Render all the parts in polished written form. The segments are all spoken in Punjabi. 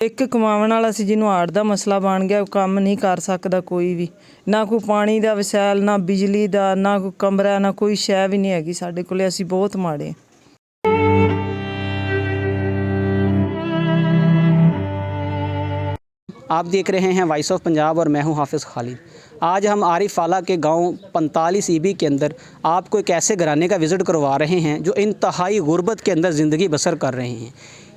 ਇੱਕ ਕਮਾਉਣ ਵਾਲਾ ਸੀ ਜਿਹਨੂੰ ਹਾਰਟ ਦਾ ਮਸਲਾ ਬਣ ਗਿਆ, ਉਹ ਕੰਮ ਨਹੀਂ ਕਰ ਸਕਦਾ ਕੋਈ ਵੀ, ਨਾ ਕੋਈ ਪਾਣੀ ਦਾ ਵਸੈਲ, ਨਾ ਬਿਜਲੀ ਦਾ, ਨਾ ਕੋਈ ਕਮਰਾ, ਨਾ ਕੋਈ ਸ਼ੈ ਵੀ ਨਹੀਂ ਹੈਗੀ ਸਾਡੇ ਕੋਲੇ। ਅਸੀਂ ਬਹੁਤ ਮਾੜੇ। आप देख रहे हैं वॉइस ऑफ पंजाब और मैं हूं हाफिज़ खालिद। आज हम आरिफ वाला के गांव 45 ईबी के अंदर आपको एक ऐसे घराने का विज़िट करवा रहे हैं जो इंतहाई गुर्बत के अंदर ज़िंदगी बसर कर रहे हैं।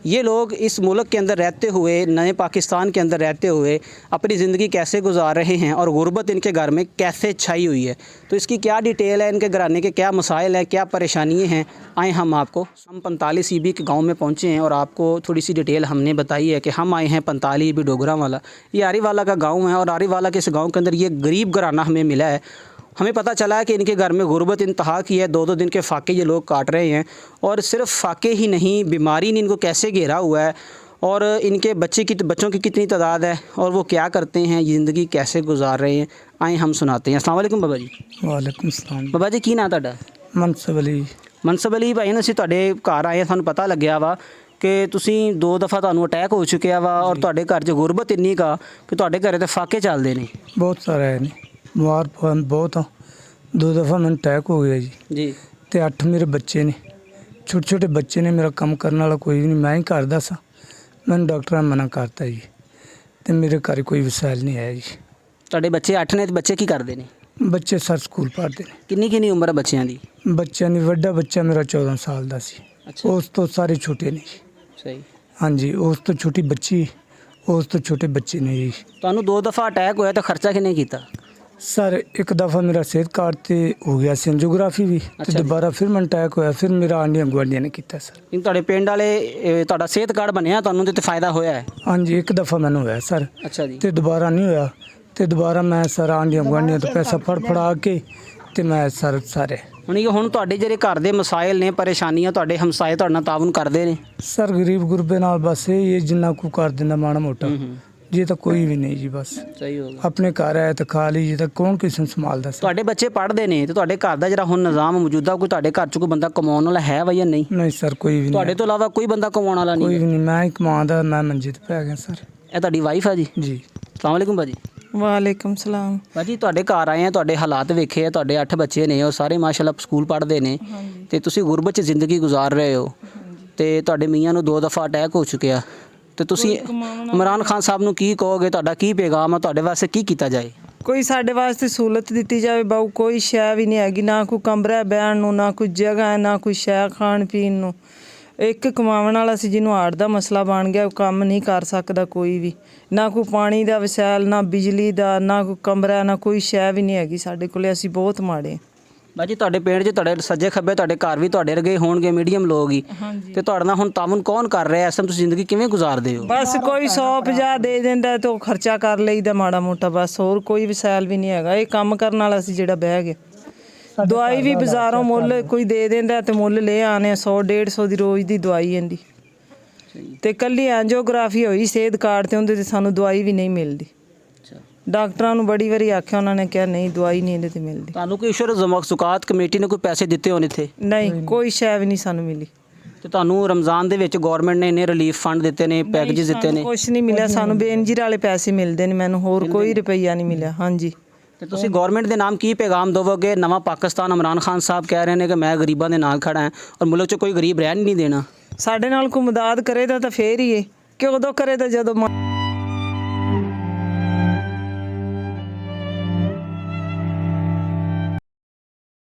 ये लोग इस मुल्क के अंदर रहते हुए, नए पाकिस्तान के अंदर रहते हुए अपनी ज़िंदगी कैसे गुजार रहे हैं और गुर्बत इनके घर में कैसे छाई हुई है। तो इसकी क्या डिटेल है, इनके घराने के क्या मसाइल हैं, क्या परेशानियाँ हैं, आए हम 45 ईबी के गांव में पहुँचे हैं और आपको थोड़ी सी डिटेल हमने बताई है कि हम आए हैं 45 ईबी डोगरा वाला। ये आरिफ वाला का गाँव है और आरिफ वाला के इस गाँव के अंदर ये गरीब घराना हमें मिला है। हमें पता चला है कि इनके घर में गुर्बत इंतहा की है। 2-2 दिन के फाके ये लोग काट रहे हैं और सिर्फ फाके ही नहीं, बीमारी ने इनको कैसे घेरा हुआ है और इनके बच्चों की कितनी तादाद है और वो क्या करते हैं, ज़िंदगी कैसे गुजार रहे हैं, आए हम सुनाते हैं। अस्सलाम वालेकुम बाबा जी। वालेकुम सलाम। बाबा जी की नाम तुहाडा? मनसब अली। मनसब अली भाई, ਅਸੀਂ ਤੁਹਾਡੇ ਘਰ ਆਏ, ਸਾਨੂੰ ਪਤਾ ਲੱਗਿਆ ਵਾ ਕਿ ਤੁਸੀਂ 2 ਦਫਾ ਤੁਹਾਨੂੰ ਅਟੈਕ ਹੋ ਚੁੱਕਿਆ ਵਾ ਔਰ ਤੁਹਾਡੇ ਘਰ 'ਚ ਗੁਰਬਤ ਇੰਨੀ ਕਾ ਕਿ ਤੁਹਾਡੇ ਘਰੇ ਤੇ ਫਾਕੇ ਚੱਲਦੇ ਨੇ। बहुत सारा है नहीं, बीमार बहुत हाँ। 2 दफ़ा मैंने अटैक हो गया जी। तो 8 मेरे बच्चे ने, छोटे छोटे बच्चे ने। मेरा काम करने वाला कोई भी नहीं, मैं ही करदा सा। मैंने डॉक्टर ने मना करता जी, तो मेरे घर कोई वसाइल नहीं है जी। ਤੁਹਾਡੇ ਬੱਚੇ 8 ਨੇ ਤੇ ਬੱਚੇ ਕੀ ਕਰਦੇ ਨੇ? बच्चे सर स्कूल पढ़ते हैं। ਕਿੰਨੀ ਉਮਰ ਹੈ ਬੱਚਿਆਂ ਦੀ? बच्चों की वड्डा बच्चा मेरा 14 साल का सी। अच्छा। उस तो सारे छोटे ने जी। ਸਹੀ। हाँ जी, उस तो छोटी बच्ची, उस तो छोटे बच्चे ने जी। ਤੁਹਾਨੂੰ 2 ਦਫਾ ਅਟੈਕ ਹੋਇਆ ਤਾਂ ਖਰਚਾ ਕਿੰਨੇ ਕੀਤਾ? सर एक दफ़ा मेरा सेहत कार्ड ते हो गया एंजियोग्राफी भी, अच्छा तो दोबारा फिर मैं अटैक होया, फिर मेरा आंडियां गुआंढियां ने किया सर। ਇਹ ਤੁਹਾਡੇ ਪਿੰਡ ਵਾਲੇ ਤੁਹਾਡਾ ਸਿਹਤ ਕਾਰਡ ਬਣਿਆ, ਤੁਹਾਨੂੰ ਤੇ ਫਾਇਦਾ ਹੋਇਆ ਹੈ? हाँ जी, एक दफ़ा मैंने होया सर, ਅੱਛਾ ਜੀ। तो दोबारा नहीं होया। तो दोबारा मैं सर आंडियां गुआंढियां तो पैसा फड़ा के तो मैं सर सारे ਹੁਣ ਤੁਹਾਡੇ ਜਿਹੜੇ ਘਰ ਦੇ ਮਸਾਇਲ ਨੇ, ਪਰੇਸ਼ਾਨੀਆਂ, ਤੁਹਾਡੇ ਹਮਸਾਏ ਤੁਹਾਡੇ ਨਾਲ ਤਾਵਨ ਕਰਦੇ ਨੇ? सर गरीब गुरबे नाल बस ये जिन्ना को कर देना माड़ा मोटा, ये तो कोई भी नहीं जी। बस ਸਹੀ ਹੋ ਗਿਆ। अपने घर आए तो खा लीजिए, तो कौन किसी संभालता सर। ਤੁਹਾਡੇ ਬੱਚੇ ਪੜ੍ਹਦੇ ਨੇ ਤੇ ਤੁਹਾਡੇ ਘਰ ਦਾ ਜਿਹੜਾ ਹੁਣ ਨਿਜ਼ਾਮ ਮੌਜੂਦਾ, ਕੋਈ ਤੁਹਾਡੇ ਘਰ 'ਚ ਕੋਈ ਬੰਦਾ ਕਮਾਉਣ ਵਾਲਾ ਹੈ ਵਾ ਜਾਂ ਨਹੀਂ? नहीं सर, कोई भी ਤੁਹਾਡੇ नहीं, ਤੋਂ ਇਲਾਵਾ ਕੋਈ ਬੰਦਾ ਕਮਾਉਣ ਵਾਲਾ कोई ਨਹੀਂ? भी नहीं। मैं ही कमांदा, मैं मंजे ते पै गया सर। ਇਹ ਤੁਹਾਡੀ ਵਾਈਫ ਆ ਜੀ? जी। ਅਸਲਾਮ ਵਾਲੇਕੁਮ ਭਾਜੀ। ਵਾਲੇਕੁਮ ਸਲਾਮ। ਭਾਜੀ ਤੁਹਾਡੇ ਘਰ ਆਏ ਆ, ਤੁਹਾਡੇ ਹਾਲਾਤ ਵੇਖੇ ਆ, ਤੁਹਾਡੇ 8 ਬੱਚੇ ਨੇ, ਉਹ ਸਾਰੇ ਮਾਸ਼ਾਅੱਲਾ ਸਕੂਲ ਪੜ੍ਹਦੇ ਨੇ ਤੇ ਤੁਸੀਂ ਗੁਰਬਤ 'ਚ ਜ਼ਿੰਦਗੀ ਗੁਜ਼ਾਰ ਰਹੇ ਹੋ ਤੇ ਤੁਹਾਡੇ ਮੀਆਂ ਨੂੰ 2 ਦਫਾ ਅਟੈਕ ਹੋ ਚੁੱਕਿਆ ਤੇ ਤੁਸੀਂ ਇਮਰਾਨ ਖਾਨ ਸਾਹਿਬ ਨੂੰ ਕੀ ਕਹੋਗੇ? ਤੁਹਾਡਾ ਕੀ ਪੈਗਾਮ ਆ? ਤੁਹਾਡੇ ਵਾਸਤੇ ਕੀ ਕੀਤਾ ਜਾਏ? ਕੋਈ ਸਾਡੇ ਵਾਸਤੇ ਸਹੂਲਤ ਦਿੱਤੀ ਜਾਵੇ ਬਾਊ। ਕੋਈ ਸ਼ੈ ਵੀ ਨਹੀਂ ਹੈਗੀ, ਨਾ ਕੋਈ ਕਮਰਾ ਬਹਿਣ ਨੂੰ, ਨਾ ਕੋਈ ਜਗ੍ਹਾ ਹੈ, ਨਾ ਕੋਈ ਸ਼ੈ ਖਾਣ ਪੀਣ ਨੂੰ। ਇੱਕ ਕਮਾਉਣ ਵਾਲਾ ਸੀ ਜਿਹਨੂੰ ਹਾਰਟ ਦਾ ਮਸਲਾ ਬਣ ਗਿਆ, ਉਹ ਕੰਮ ਨਹੀਂ ਕਰ ਸਕਦਾ ਕੋਈ ਵੀ, ਨਾ ਕੋਈ ਪਾਣੀ ਦਾ ਵਸੈਲ, ਨਾ ਬਿਜਲੀ ਦਾ, ਨਾ ਕੋਈ ਕਮਰਾ, ਨਾ ਕੋਈ ਸ਼ੈ ਵੀ ਨਹੀਂ ਹੈਗੀ ਸਾਡੇ ਕੋਲੇ। ਅਸੀਂ ਬਹੁਤ ਮਾੜੇ। ਭਾਜੀ ਤੁਹਾਡੇ ਪਿੰਡ 'ਚ ਤੁਹਾਡੇ ਸੱਜੇ ਖੱਬੇ ਤੁਹਾਡੇ ਘਰ ਵੀ ਤੁਹਾਡੇ ਵਰਗੇ ਹੋਣਗੇ, ਮੀਡੀਅਮ ਲੋਕ ਹੀ, ਤੇ ਤੁਹਾਡੇ ਨਾਲ ਹੁਣ ਤਾਵਨ ਕੌਣ ਕਰ ਰਿਹਾ? ਇਸ ਟਾਈਮ ਤੁਸੀਂ ਜ਼ਿੰਦਗੀ ਕਿਵੇਂ ਗੁਜ਼ਾਰਦੇ ਹੋ? ਬਸ ਕੋਈ 150 ਦੇ ਦਿੰਦਾ ਤੇ ਉਹ ਖਰਚਾ ਕਰ ਲਈਦਾ ਮਾੜਾ ਮੋਟਾ, ਬਸ ਹੋਰ ਕੋਈ ਵਸੈਲ ਵੀ ਨਹੀਂ ਹੈਗਾ। ਇਹ ਕੰਮ ਕਰਨ ਵਾਲਾ ਸੀ ਜਿਹੜਾ ਬਹਿ ਗਿਆ। ਦਵਾਈ ਵੀ ਬਾਜ਼ਾਰੋਂ ਮੁੱਲ ਕੋਈ ਦੇ ਦਿੰਦਾ ਤੇ ਮੁੱਲ ਲੈ ਆਨੇ 100-150 ਦੀ ਰੋਜ਼ ਦੀ ਦਵਾਈ ਇਹਦੀ। ਤੇ ਕੱਲੀ ਐਂਜੀਓਗ੍ਰਾਫੀ ਹੋਈ ਸਿਹਤ ਕਾਰਡ ਤੇ, ਉਹਦੇ ਤੇ ਸਾਨੂੰ ਦਵਾਈ ਵੀ ਨਹੀਂ ਮਿਲਦੀ। ਡਾਕਟਰਾਂ ਨੂੰ ਬੜੀ ਵਾਰੀ ਆਖਿਆ, ਉਹਨਾਂ ਨੇ ਕਿਹਾ ਨਹੀਂ ਦਵਾਈ ਨਹੀਂ ਇਹਦੇ ਤੇ ਮਿਲਦੀ। ਤੁਹਾਨੂੰ ਕੋਈ ਇਸ਼ੂਰ ਜ਼ਮਾਕਤ ਕਮੇਟੀ ਨੇ ਕੋਈ ਪੈਸੇ ਦਿੱਤੇ ਹੋਣ ਇੱਥੇ? ਨਹੀਂ, ਕੋਈ ਸ਼ੈ ਵੀ ਨਹੀਂ ਸਾਨੂੰ ਮਿਲੀ। ਤੇ ਤੁਹਾਨੂੰ ਰਮਜ਼ਾਨ ਦੇ ਵਿੱਚ ਗਵਰਨਮੈਂਟ ਨੇ ਇੰਨੇ ਰਿਲੀਫ ਫੰਡ ਦਿੱਤੇ ਨੇ, ਪੈਕੇਜ ਦਿੱਤੇ ਨੇ? ਕੁਛ ਨਹੀਂ ਮਿਲਿਆ ਸਾਨੂੰ, ਬੇਨਜ਼ੀਰ ਵਾਲੇ ਪੈਸੇ ਮਿਲਦੇ ਨੇ ਮੈਨੂੰ, ਹੋਰ ਕੋਈ ਰੁਪਈਆ ਨਹੀਂ ਮਿਲਿਆ। ਹਾਂਜੀ। ਤੇ ਤੁਸੀਂ ਗਵਰਨਮੈਂਟ ਦੇ ਨਾਮ ਕੀ ਪੈਗਾਮ ਦੇਵੋਗੇ? ਨਵਾਂ ਪਾਕਿਸਤਾਨ ਇਮਰਾਨ ਖਾਨ ਸਾਹਿਬ ਕਹਿ ਰਹੇ ਨੇ ਕਿ ਮੈਂ ਗਰੀਬਾਂ ਦੇ ਨਾਲ ਖੜਾ ਹਾਂ ਔਰ ਮੁਲਕ 'ਚ ਕੋਈ ਗਰੀਬ ਰਹਿਣ ਨਹੀਂ ਦੇਣਾ। ਸਾਡੇ ਨਾਲ ਕੋਈ ਮਦਦ ਕਰੇਗਾ ਤਾਂ ਫੇਰ ਹੀ ਹੈ, ਕਿ ਉਦੋਂ ਕਰੇ ਤਾਂ ਜਦੋਂ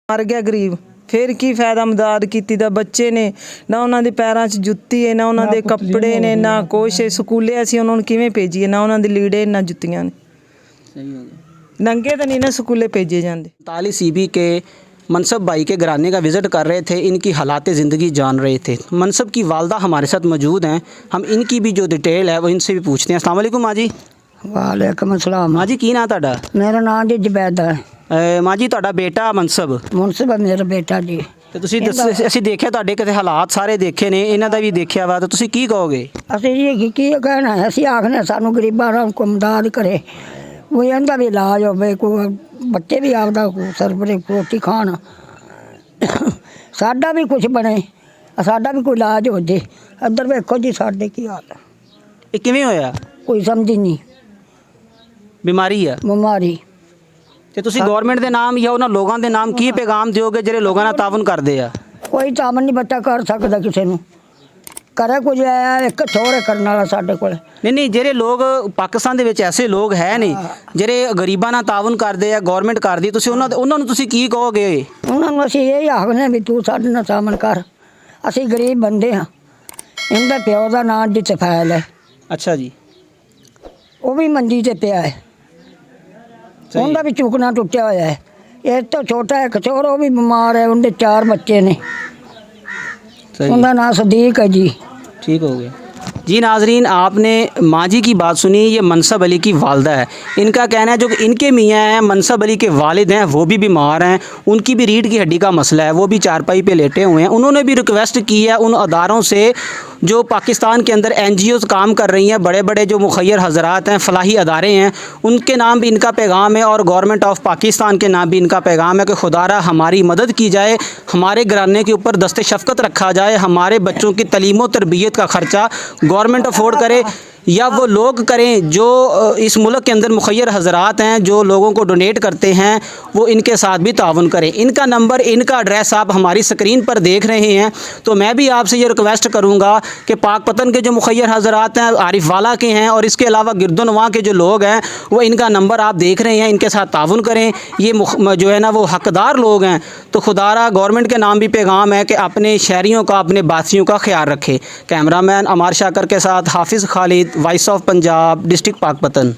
ਮਰ ਗਿਆ ਗਰੀਬ, ਫਿਰ ਕੀ ਫਾਇਦਾ ਮਦਦ ਕੀਤੀ ਦਾ? ਬੱਚੇ ਨੇ ਨਾ, ਉਹਨਾਂ ਦੇ ਪੈਰਾਂ 'ਚ ਜੁੱਤੀ ਹੈ, ਨਾ ਉਹਨਾਂ ਦੇ ਕੱਪੜੇ ਨੇ, ਨਾ ਕੁਛ। ਸਕੂਲੇ ਅਸੀਂ ਉਹਨਾਂ ਨੂੰ ਕਿਵੇਂ ਭੇਜੀਏ? ਨਾ ਉਹਨਾਂ ਦੇ ਲੀੜੇ, ਨਾ ਜੁੱਤੀਆਂ ਨੇ। सही हो गया। नंगे तो नहीं ना स्कूले भेजे जाते। 45 ईबी के मनसब भाई के घराने का विज़िट कर रहे थे, इनकी हालात ज़िंदगी जान रहे थे। मनसब की वालदा हमारे साथ मौजूद हैं, हम इनकी भी जो डिटेल है वो इनसे भी पूछते हैं। अस्सलाम वालेकुम माँ जी। वालेकुम अस्सलाम। माँ जी की नाम तुहाडा? मेरा नाम जी जबैदा है। माँ जी ਤੁਹਾਡਾ ਬੇਟਾ ਮਨਸਬ? मुनसिब है मेरा बेटा जी। ਤੇ ਤੁਸੀਂ ਅਸੀਂ ਦੇਖਿਆ ਤੁਹਾਡੇ ਕਿਤੇ ਹਾਲਾਤ ਸਾਰੇ ਦੇਖੇ ਨੇ, ਇਹਨਾਂ ਦਾ ਵੀ ਦੇਖਿਆ ਵਾ, ਤਾਂ ਤੁਸੀਂ ਕੀ ਕਹੋਗੇ? ਅਸੀਂ ਜੀ ਕੀ ਕਹਿਣਾ ਹੈ? ਅਸੀਂ ਆਖਨੇ ਸਾਨੂੰ ਗਰੀਬਾਂ ਨੂੰ ਕੋਈ ਮਦਦ ਕਰੇ, ਕੋਈ ਇਹਦਾ ਵੀ ਇਲਾਜ ਹੋਵੇ, ਕੋਈ ਬੱਚੇ ਵੀ ਆਪਦਾ ਸਰਬਰੇ ਰੋਟੀ ਖਾਣ, ਸਾਡਾ ਵੀ ਕੁਝ ਬਣੇ, ਸਾਡਾ ਵੀ ਕੋਈ ਇਲਾਜ ਹੋ ਜੇ। ਇੱਧਰ ਵੇਖੋ ਜੀ ਸਾਡੇ ਕੀ ਹਾਲ ਹੈ। ਇਹ ਕਿਵੇਂ ਹੋਇਆ? ਕੋਈ ਸਮਝ ਹੀ ਨਹੀਂ, ਬਿਮਾਰੀ ਆ। ਬਿਮਾਰੀ। ਤੇ ਤੁਸੀਂ ਗਵਰਨਮੈਂਟ ਦੇ ਨਾਮ ਜਾਂ ਉਹਨਾਂ ਲੋਕਾਂ ਦੇ ਨਾਮ ਕੀ ਪੈਗਾਮ ਦਿਓਗੇ ਜਿਹੜੇ ਲੋਕਾਂ ਨਾਲ ਤਾਵਨ ਕਰਦੇ ਆ? ਕੋਈ ਤਾਮਨ ਨਹੀਂ ਬੱਚਾ ਕਰ ਸਕਦਾ ਕਿਸੇ ਨੂੰ, ਕਰੇ ਕੁਝ ਆਇਆ ਇੱਕ ਥੋੜੇ ਕਰਨ ਵਾਲਾ ਸਾਡੇ ਕੋਲ। ਨਹੀਂ ਜਿਹੜੇ ਲੋਕ ਪਾਕਿਸਤਾਨ ਦੇ ਵਿੱਚ ਐਸੇ ਲੋਕ ਹੈ ਨੇ ਜਿਹੜੇ ਗਰੀਬਾਂ ਨਾਲ ਤਾਵਨ ਕਰਦੇ ਆ, ਗਵਰਨਮੈਂਟ ਕਰਦੀ, ਤੁਸੀਂ ਉਹਨਾਂ ਨੂੰ ਤੁਸੀਂ ਕੀ ਕਹੋਗੇ? ਉਹਨਾਂ ਨੂੰ ਅਸੀਂ ਇਹ ਆਖਦੇ ਵੀ ਤੂੰ ਸਾਡੇ ਨਾਲ ਤਾਮਨ ਕਰ, ਅਸੀਂ ਗਰੀਬ ਬੰਦੇ ਹਾਂ। ਇਹਦਾ ਪਿਓ ਦਾ ਨਾਂ ਜਸਫੈਲ ਹੈ। ਅੱਛਾ ਜੀ। ਉਹ ਵੀ ਮੰਜੀ ਤੇ ਪਿਆ ਹੈ, ਉਹਦਾ ਵੀ ਚੁਕਣਾ ਟੁੱਟਿਆ ਹੋਇਆ ਹੈ। ਇਹ ਤੋਂ ਛੋਟਾ ਇੱਕ ਹੋਰ ਉਹ ਵੀ ਬਿਮਾਰ ਹੈ, ਉਹਦੇ 4 ਬੱਚੇ ਨੇ। उनका नाम सदीक है जी। ठीक हो गया जी। नाजरीन, आपने माँ जी की बात सुनी, ये मनसब अली की वालदा है। इनका कहना है जो इनके मियाँ हैं, मनसब अली के वालिद हैं, वो भी बीमार हैं, उनकी भी रीढ़ की हड्डी का मसला है, वो भी चारपाई पे लेटे हुए हैं। उन्होंने भी रिक्वेस्ट की है उन अदारों से जो पाकिस्तान के अंदर NGOs काम कर रही हैं, बड़े बड़े जो मुखैर हजरात हैं, फलाही अदारे हैं, उनके नाम भी इनका पैगाम है और गवर्नमेंट ऑफ पाकिस्तान के नाम भी इनका पैगाम है कि खुदारा हमारी मदद की जाए, हमारे घराने के ऊपर दस्ते शफ़क़त रखा जाए, हमारे बच्चों की तलीम व तरबियत का ख़र्चा गवर्नमेंट अफोर्ड करे या वो लोग करें जो इस मुल्क के अंदर मुखैर हजरात हैं, जो लोगों को डोनेट करते हैं, वो इनके साथ भी ताउन करें। इनका नंबर, इनका एड्रेस आप हमारी स्क्रीन पर देख रहे हैं। तो मैं भी आपसे ये रिक्वेस्ट करूँगा कि पाकपतन के जो मुखैर हजरात हैं, आरिफ वाला के हैं, और इसके अलावा गिरदोनवा के जो लोग हैं, वो इनका नंबर आप देख रहे हैं, इनके साथ ताउन करें। ये जो है ना वो हकदार लोग हैं। तो खुदारा गवर्नमेंट के नाम भी पैगाम है कि अपने शहरियों का, अपने बासियों का ख्याल रखें। कैमरामैन अमार शाकर के साथ हाफिज़ Khalid, voice of Punjab, district Pakpattan.